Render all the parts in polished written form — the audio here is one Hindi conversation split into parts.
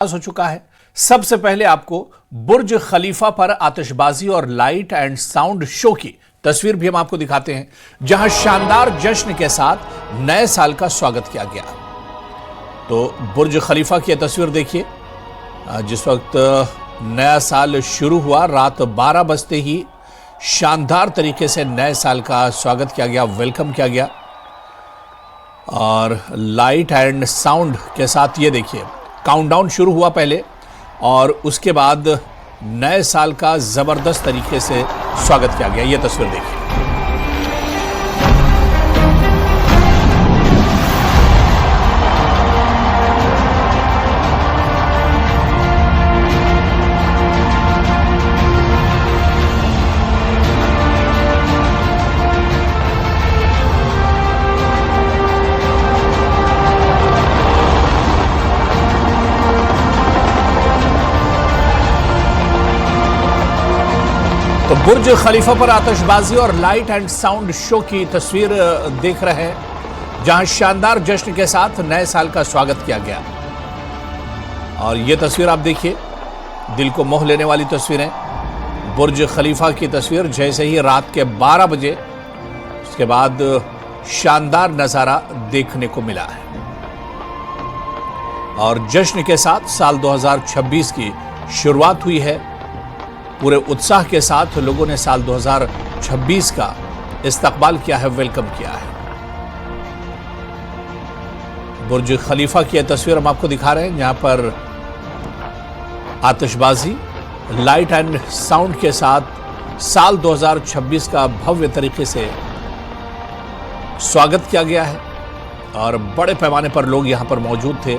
हो चुका है। सबसे पहले आपको बुर्ज खलीफा पर आतिशबाजी और लाइट एंड साउंड शो की तस्वीर भी हम आपको दिखाते हैं, जहां शानदार जश्न के साथ नए साल का स्वागत किया गया। तो बुर्ज खलीफा की तस्वीर देखिए। जिस वक्त नया साल शुरू हुआ, रात 12 बजते ही शानदार तरीके से नए साल का स्वागत किया गया, वेलकम किया गया। और लाइट एंड साउंड के साथ ये देखिए, काउंटडाउन शुरू हुआ पहले और उसके बाद नए साल का जबरदस्त तरीके से स्वागत किया गया। ये तस्वीर देखिए। तो बुर्ज खलीफा पर आतिशबाजी और लाइट एंड साउंड शो की तस्वीर देख रहे हैं, जहां शानदार जश्न के साथ नए साल का स्वागत किया गया। और यह तस्वीर आप देखिए, दिल को मोह लेने वाली तस्वीरें। बुर्ज खलीफा की तस्वीर जैसे ही रात के 12 बजे उसके बाद शानदार नजारा देखने को मिला है। और जश्न के साथ साल 2026 की शुरुआत हुई है। पूरे उत्साह के साथ लोगों ने साल 2026 का इस्तकबाल किया है, वेलकम किया है। बुर्ज खलीफा की यह तस्वीर हम आपको दिखा रहे हैं, जहां पर आतिशबाजी, लाइट एंड साउंड के साथ साल 2026 का भव्य तरीके से स्वागत किया गया है। और बड़े पैमाने पर लोग यहां पर मौजूद थे।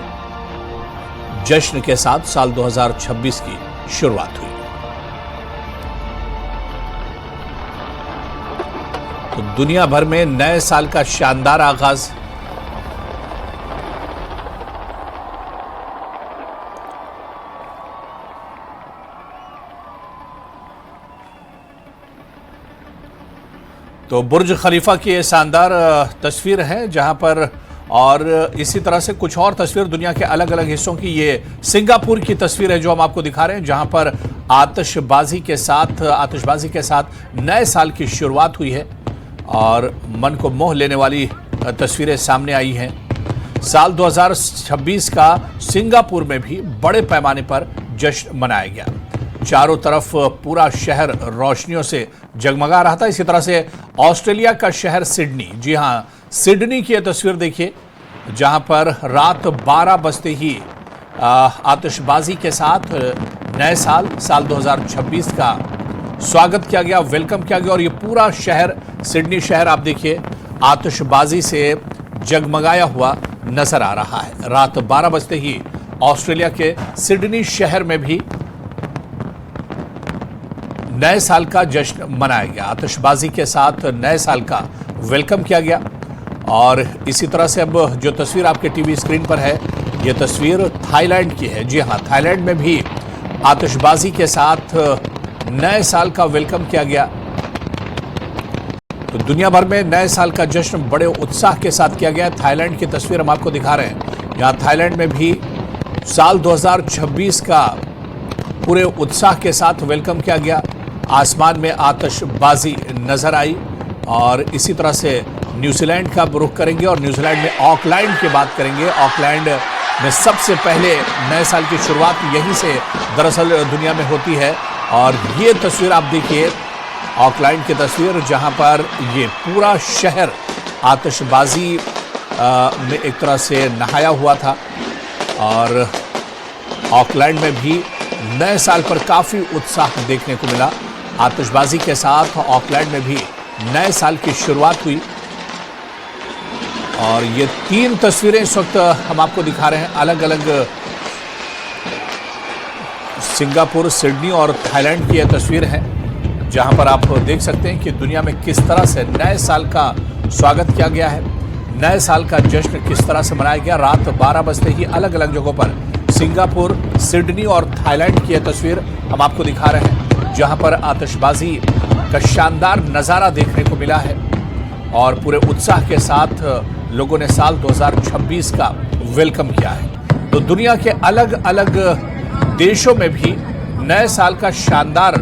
जश्न के साथ साल 2026 की शुरुआत हुई। तो दुनिया भर में नए साल का शानदार आगाज। तो बुर्ज खलीफा की ये शानदार तस्वीर है, जहां पर और इसी तरह से कुछ और तस्वीर दुनिया के अलग अलग हिस्सों की। ये सिंगापुर की तस्वीर है जो हम आपको दिखा रहे हैं, जहां पर आतिशबाजी के साथ नए साल की शुरुआत हुई है और मन को मोह लेने वाली तस्वीरें सामने आई हैं। साल 2026 का सिंगापुर में भी बड़े पैमाने पर जश्न मनाया गया। चारों तरफ पूरा शहर रोशनियों से जगमगा रहा था। इसी तरह से ऑस्ट्रेलिया का शहर सिडनी, जी हां, सिडनी की यह तस्वीर देखिए, जहां पर रात 12 बजते ही आतिशबाजी के साथ नए साल 2026 का स्वागत किया गया, वेलकम किया गया। और ये पूरा शहर, सिडनी शहर आप देखिए, आतिशबाजी से जगमगाया हुआ नजर आ रहा है। रात 12 बजते ही ऑस्ट्रेलिया के सिडनी शहर में भी नए साल का जश्न मनाया गया। आतिशबाजी के साथ नए साल का वेलकम किया गया। और इसी तरह से अब जो तस्वीर आपके टीवी स्क्रीन पर है, यह तस्वीर थाईलैंड की है। जी हां, थाईलैंड में भी आतिशबाजी के साथ नए साल का वेलकम किया गया। तो दुनिया भर में नए साल का जश्न बड़े उत्साह के साथ किया गया। थाईलैंड की तस्वीर हम आपको दिखा रहे हैं। यहाँ थाईलैंड में भी साल 2026 का पूरे उत्साह के साथ वेलकम किया गया। आसमान में आतिशबाजी नजर आई। और इसी तरह से न्यूजीलैंड का रुख करेंगे और न्यूजीलैंड में ऑकलैंड की बात करेंगे। ऑकलैंड में सबसे पहले नए साल की शुरुआत यहीं से दरअसल दुनिया में होती है। और ये तस्वीर आप देखिए, ऑकलैंड की तस्वीर, जहां पर ये पूरा शहर आतिशबाजी में एक तरह से नहाया हुआ था। और ऑकलैंड में भी नए साल पर काफ़ी उत्साह देखने को मिला। आतिशबाजी के साथ ऑकलैंड में भी नए साल की शुरुआत हुई। और ये 3 तस्वीरें इस वक्त हम आपको दिखा रहे हैं, अलग अलग सिंगापुर, सिडनी और थाईलैंड की यह तस्वीर है, जहां पर आप देख सकते हैं कि दुनिया में किस तरह से नए साल का स्वागत किया गया है। नए साल का जश्न किस तरह से मनाया गया। रात 12 बजते ही अलग अलग जगहों पर सिंगापुर, सिडनी और थाईलैंड की यह तस्वीर हम आपको दिखा रहे हैं, जहां पर आतिशबाजी का शानदार नज़ारा देखने को मिला है। और पूरे उत्साह के साथ लोगों ने साल 2026 का वेलकम किया है। तो दुनिया के अलग अलग देशों में भी नए साल का शानदार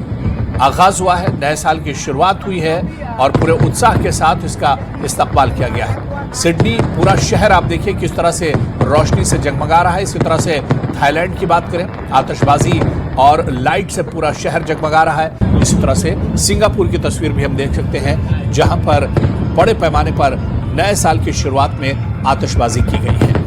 आगाज हुआ है, नए साल की शुरुआत हुई है और पूरे उत्साह के साथ इसका इस्तकबाल किया गया है। सिडनी पूरा शहर आप देखिए किस तरह से रोशनी से जगमगा रहा है। इसी तरह से थाईलैंड की बात करें, आतिशबाजी और लाइट से पूरा शहर जगमगा रहा है। इसी तरह से सिंगापुर की तस्वीर भी हम देख सकते हैं, जहां पर बड़े पैमाने पर नए साल की शुरुआत में आतिशबाजी की गई है।